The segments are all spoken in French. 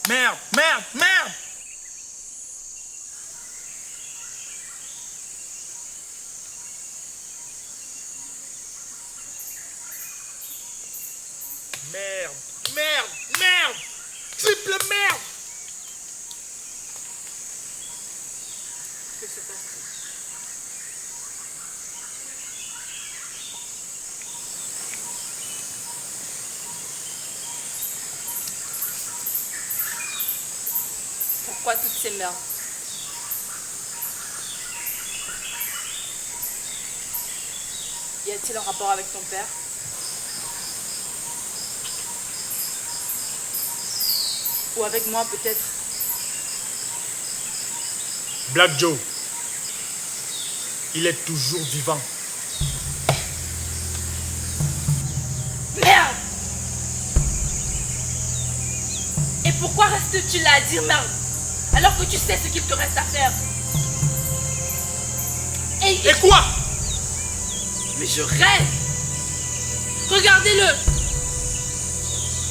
Merde, merde, merde! Merde, merde, merde! Triple merde! Que se passe-t-il? Pourquoi toutes ces merdes? Y a-t-il un rapport avec ton père? Ou avec moi peut-être? Black Joe, il est toujours vivant. Merde! Et pourquoi restes-tu là à dire merde? Alors que tu sais ce qu'il te reste à faire. Et quoi? Mais je rêve. Regardez-le.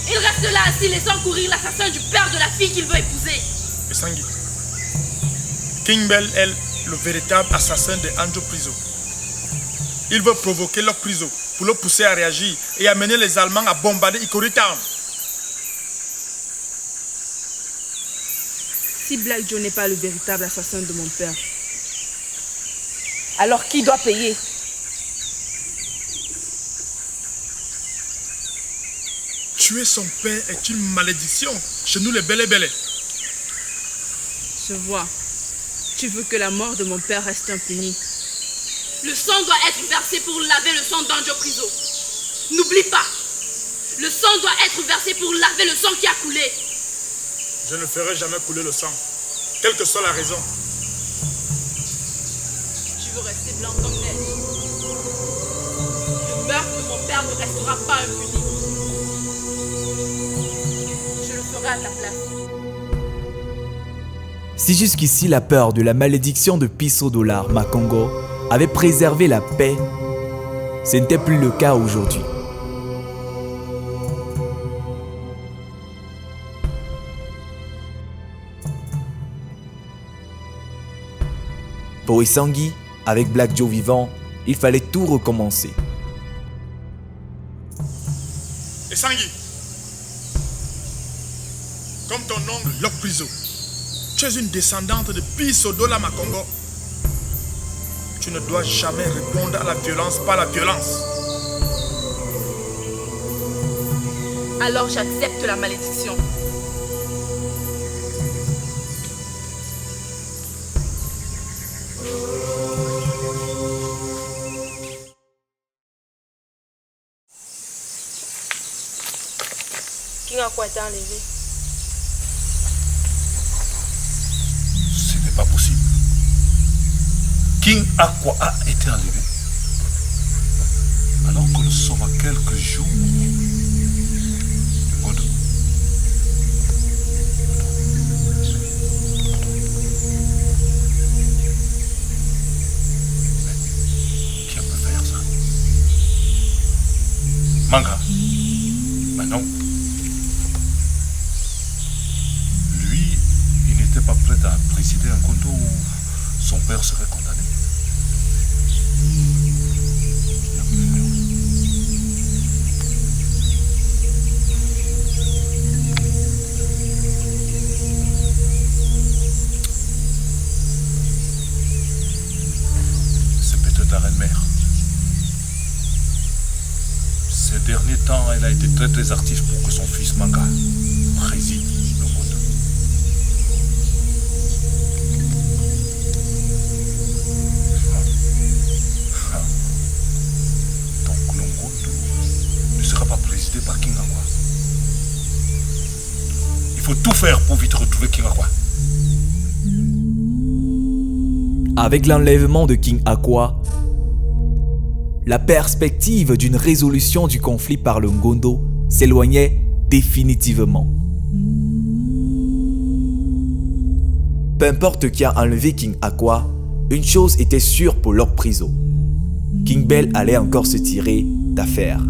Il reste là assis laissant courir l'assassin du père de la fille qu'il veut épouser. Le Sangui. King Bell est le véritable assassin de Anjo Priso. Il veut provoquer leur prison pour le pousser à réagir et amener les Allemands à bombarder Hickory Town. Si Black Joe n'est pas le véritable assassin de mon père, alors qui doit payer? Tuer son père est une malédiction chez nous les Bélé-Bélé. Je vois. Tu veux que la mort de mon père reste impunie. Le sang doit être versé pour laver le sang d'Anjo Priso. N'oublie pas. Le sang doit être versé pour laver le sang qui a coulé. Je ne ferai jamais couler le sang, quelle que soit la raison. Tu veux rester blanc comme neige. Le meurtre de mon père ne restera pas impuni. Je le ferai à ta place. Si jusqu'ici la peur de la malédiction de Piso Dollar Makongo avait préservé la paix, Ce n'était plus le cas aujourd'hui. Pour Essangui, avec Black Joe vivant, il fallait tout recommencer. Essangui, comme ton oncle Lok Priso, tu es une descendante de Bisodola Makongo. Tu ne dois jamais répondre à la violence par la violence. Alors j'accepte la malédiction. King Aqua est enlevé. Ce n'est pas possible. King Aqua a été enlevé. Alors que nous sommes à quelques jours de Ngondo. Mais qui peut faire ça? Manga? Ben non. Lui, il n'était pas prêt à présider un Ngondo où son père serait condamné. C'est peut-être la reine-mère. Ces derniers temps, elle a été très active pour que son fils Manga préside le monde. Donc le monde ne sera pas présidé par King Aqua. Il faut tout faire pour vite retrouver King Aqua. Avec l'enlèvement de King Aqua, la perspective d'une résolution du conflit par le Ngondo s'éloignait définitivement. Peu importe qui a enlevé King Aqua, une chose était sûre pour Lok Priso. King Bell allait encore se tirer d'affaire.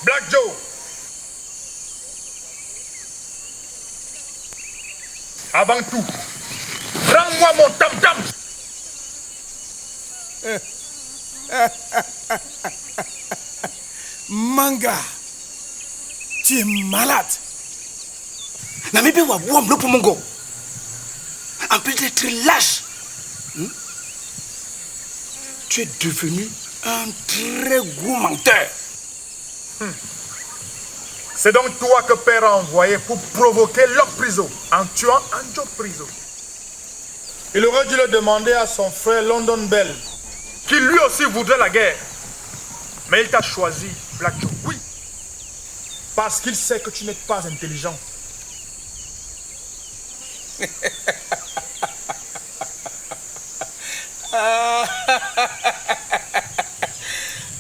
Black Joe, avant tout, rends-moi mon tam-tam. Manga, tu es malade. Namibé wa wam lo pomongo. En plus d'être lâche, tu es devenu un très gros menteur. C'est donc toi que Père a envoyé pour provoquer Lok Priso en tuant Anjo Priso. Il aurait dû le demander à son frère London Bell, qui lui aussi voudrait la guerre. Mais il t'a choisi, Black Joe, oui. Parce qu'il sait que tu n'es pas intelligent.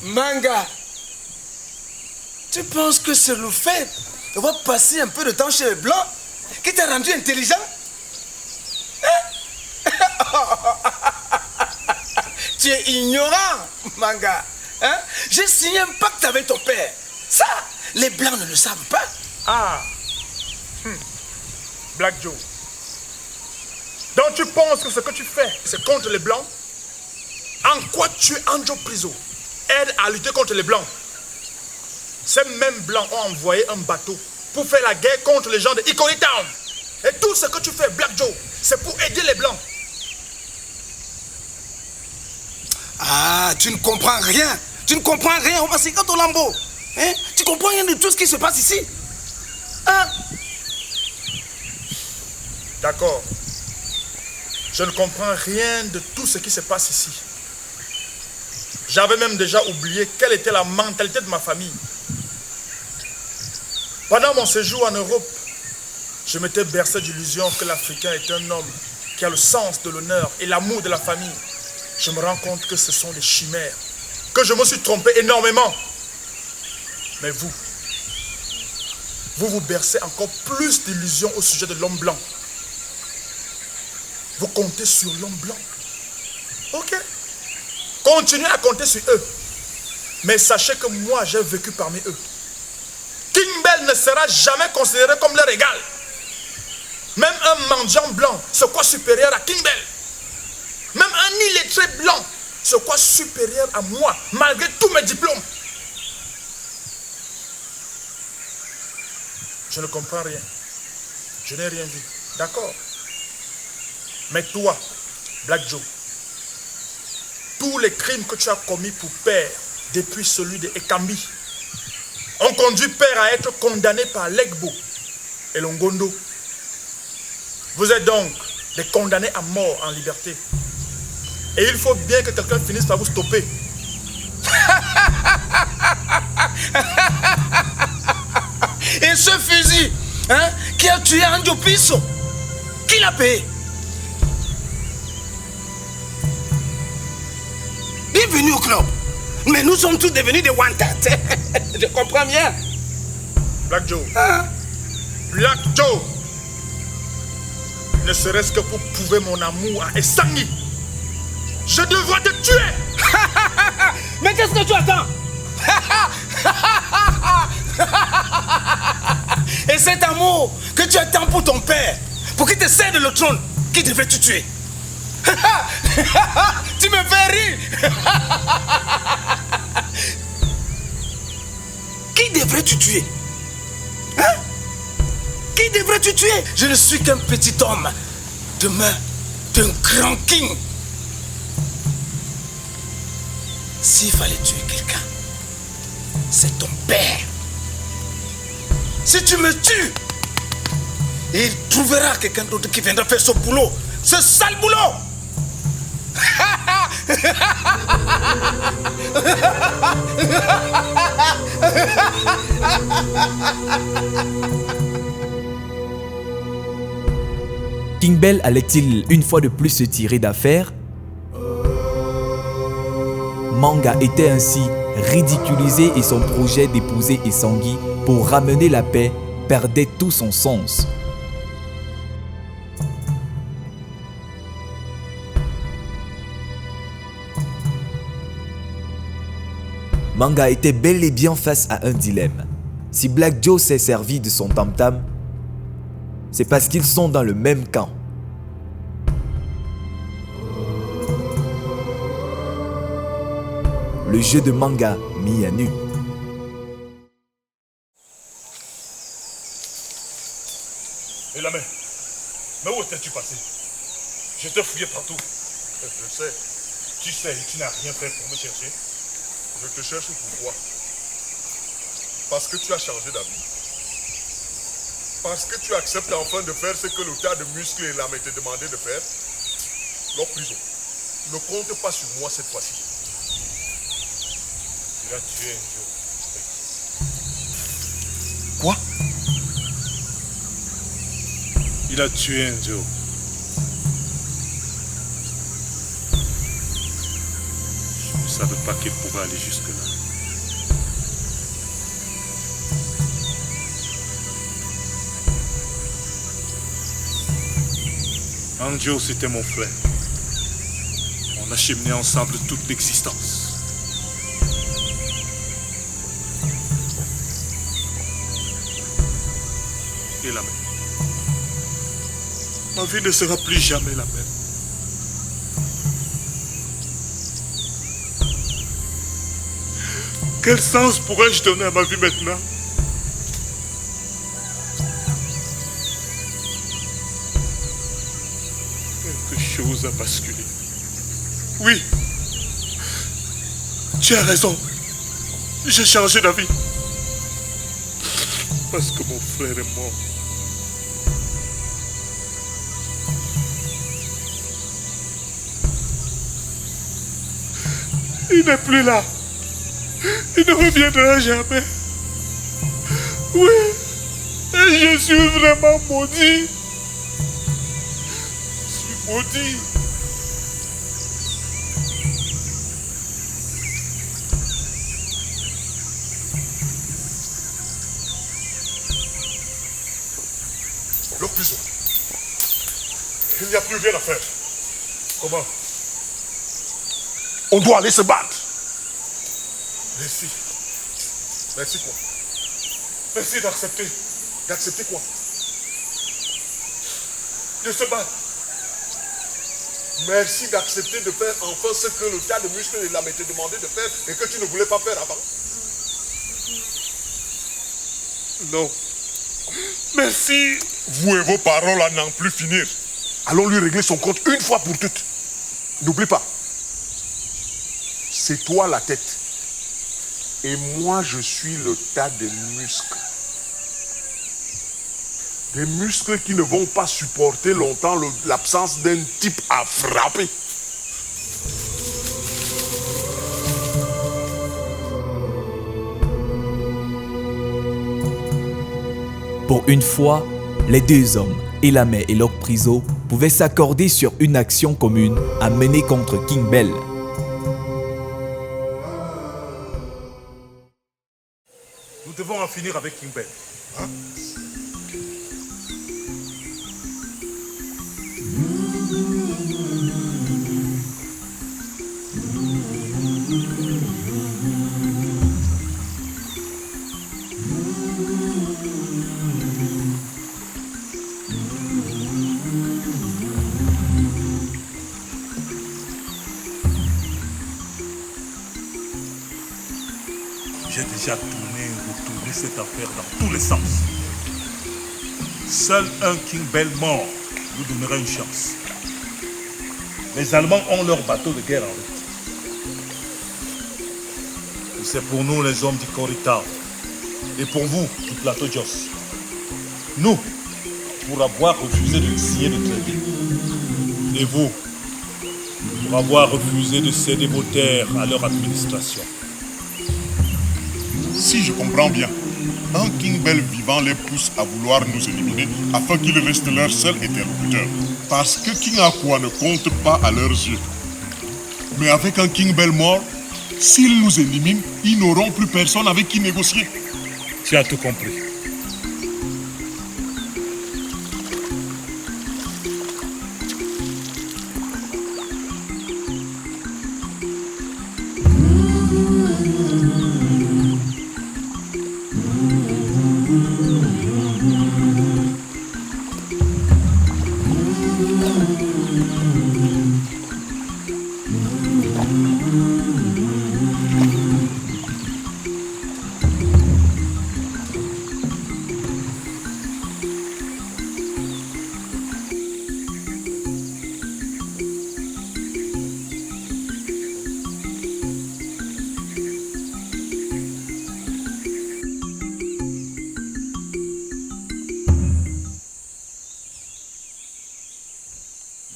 Manga, tu penses que c'est le fait d'avoir passé un peu de temps chez les Blancs qui t'a rendu intelligent? Tu es ignorant, Manga. Hein? J'ai signé un pacte avec ton père. Ça, les Blancs ne le savent pas. Ah, Black Joe. Donc tu penses que ce que tu fais, c'est contre les Blancs? En quoi tuer Anjo Priso aide à lutter contre les Blancs? Ces mêmes Blancs ont envoyé un bateau pour faire la guerre contre les gens de Ikori Town. Et tout ce que tu fais, Black Joe, c'est pour aider les Blancs. Ah, tu ne comprends rien. Tu ne comprends rien. On va se au lambeau. Hein? Tu comprends rien de tout ce qui se passe ici. Hein? D'accord. Je ne comprends rien de tout ce qui se passe ici. J'avais même déjà oublié quelle était la mentalité de ma famille. Pendant mon séjour en Europe, je m'étais bercé d'illusion que l'Africain est un homme qui a le sens de l'honneur et l'amour de la famille, je me rends compte que ce sont des chimères, que je me suis trompé énormément. Mais vous bercez encore plus d'illusions au sujet de l'homme blanc. Vous comptez sur l'homme blanc. Ok. Continuez à compter sur eux. Mais sachez que moi, j'ai vécu parmi eux. King Bell ne sera jamais considéré comme leur égal. Même un mendiant blanc se croit supérieur à King Bell. Même un illettré blanc se croit supérieur à moi, malgré tous mes diplômes. Je ne comprends rien. Je n'ai rien vu. D'accord. Mais toi, Black Joe, tous les crimes que tu as commis pour père, depuis celui de Ekambi, ont conduit père à être condamné par l'Egbo et l'Ongondo. Vous êtes donc des condamnés à mort en liberté. Et il faut bien que quelqu'un finisse par vous stopper. Et ce fusil, hein, qui a tué Anjo Piso, qui l'a payé? Il est venu au club, mais nous sommes tous devenus des wanted. Je comprends bien. Black Joe. Hein? Black Joe. Ne serait-ce que pour prouver mon amour à Essangi, je devrais te tuer. Mais qu'est-ce que tu attends? Et cet amour que tu attends pour ton père, pour qu'il te cède le trône, qui devrait te tuer? Tu me fais rire. Qui devrait te tuer? Hein? Qui devrait te tuer? Je ne suis qu'un petit homme, demain d'un grand king. S'il fallait tuer quelqu'un, c'est ton père. Si tu me tues, il trouvera quelqu'un d'autre qui viendra faire ce boulot, ce sale boulot. King Bell allait-il une fois de plus se tirer d'affaire? Manga était ainsi ridiculisé et son projet d'épouser Essangi pour ramener la paix perdait tout son sens. Manga était bel et bien face à un dilemme. Si Black Joe s'est servi de son tam-tam, c'est parce qu'ils sont dans le même camp. Le jeu de Manga mis à nu. Et la main? Mais où étais-tu passé? Je t'ai fouillé partout. Je sais. Tu sais, tu n'as rien fait pour me chercher. Je te cherche pourquoi? Parce que tu as changé d'avis. Parce que tu acceptes enfin de faire ce que le tas de muscles et l'âme te demandé de faire. Leur prison. Ne compte pas sur moi cette fois-ci. Il a tué Angel. Quoi? Il a tué Angel. Je ne savais pas qu'il pouvait aller jusque-là. Angel, c'était mon frère. On a cheminé ensemble toute l'existence. Et la même. Ma vie ne sera plus jamais la même. Quel sens pourrais-je donner à ma vie maintenant? Quelque chose a basculé. Oui, tu as raison. J'ai changé d'avis. Parce que mon frère est mort. Il n'est plus là. Il ne reviendra jamais. Oui, et je suis vraiment maudit. Je suis Odi. Le prison. Il n'y a plus rien à faire. Comment? On doit aller se battre. Merci. Merci quoi? Merci d'accepter. D'accepter quoi? De se battre. Merci d'accepter de faire enfin ce que le tas de muscles et l'âme t'ait demandé de faire et que tu ne voulais pas faire avant. Non. Merci. Vous et vos paroles à n'en plus finir. Allons lui régler son compte une fois pour toutes. N'oublie pas. C'est toi la tête. Et moi, je suis le tas de muscles. Des muscles qui ne vont pas supporter longtemps l'absence d'un type à frapper. Pour une fois, les deux hommes, Elamé et Lok Priso, pouvaient s'accorder sur une action commune à mener contre King Bell. Nous devons en finir avec King Bell. Hein? J'ai déjà tourné et retourné cette affaire dans tous les sens. Seul un King Bell mort nous donnerait une chance. Les Allemands ont leur bateau de guerre en route. Et c'est pour nous les hommes du Corita et pour vous du plateau Jos. Nous, pour avoir refusé de signer le traité. Et vous, pour avoir refusé de céder vos terres à leur administration. Si je comprends bien, un King Bell vivant les pousse à vouloir nous éliminer afin qu'ils restent leur seul interlocuteur. Parce que King Aqua ne compte pas à leurs yeux. Mais avec un King Bell mort, s'ils nous éliminent, ils n'auront plus personne avec qui négocier. Tu as tout compris.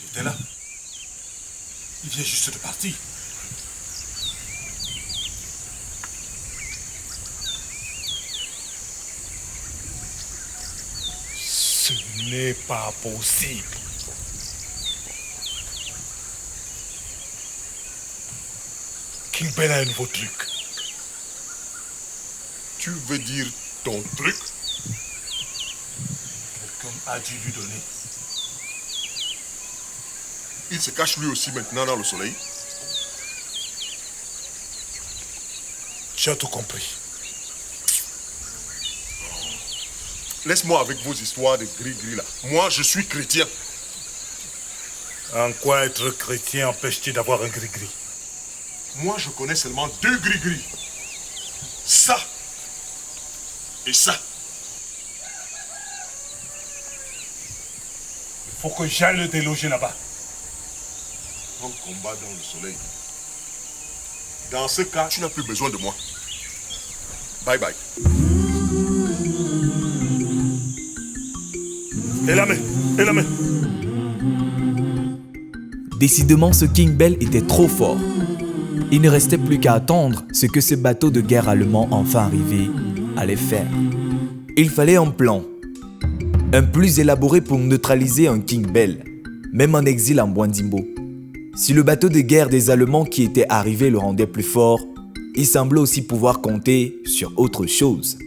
J'étais là. Il vient juste de partir. Ce n'est pas possible. King Bell a un nouveau truc. Tu veux dire ton truc? Quelqu'un a dû lui donner. Il se cache lui aussi maintenant dans le soleil. Tu as tout compris. Laisse-moi avec vos histoires de gris-gris là. Moi, je suis chrétien. En quoi être chrétien empêche-t-il d'avoir un gris-gris? Moi, je connais seulement deux gris-gris. Ça et ça. Il faut que j'aille le déloger là-bas. Un combat dans le soleil. Dans ce cas, tu n'as plus besoin de moi. Bye bye. Et la main, et la main. Décidément, ce King Bell était trop fort. Il ne restait plus qu'à attendre ce que ce bateau de guerre allemand enfin arrivé allait faire. Il fallait un plan, un plus élaboré pour neutraliser un King Bell. même en exil en Bwandimbo. Si le bateau de guerre des Allemands qui était arrivé le rendait plus fort, il semblait aussi pouvoir compter sur autre chose.